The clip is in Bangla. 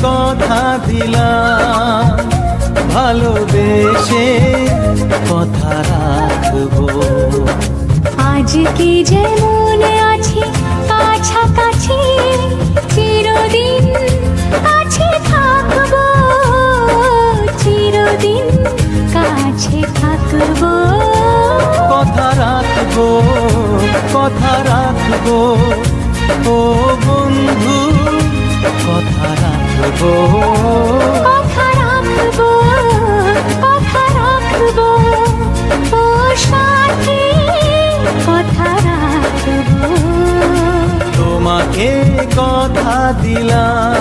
কথা দিলাম, ভালোবেসে কথা রাখবো। আজকে যেমন আছি কাছাকাছি, চিরদিন কাছে থাকবো, চিরদিন কাছে থাকবো। কথা রাখবো, কথা রাখবো, ও বন্ধু কথা রাখবো। কথা রাখবো, কথা রাখবো, ও সাথী কথা রাখবো। তোমাকে কথা দিলাম,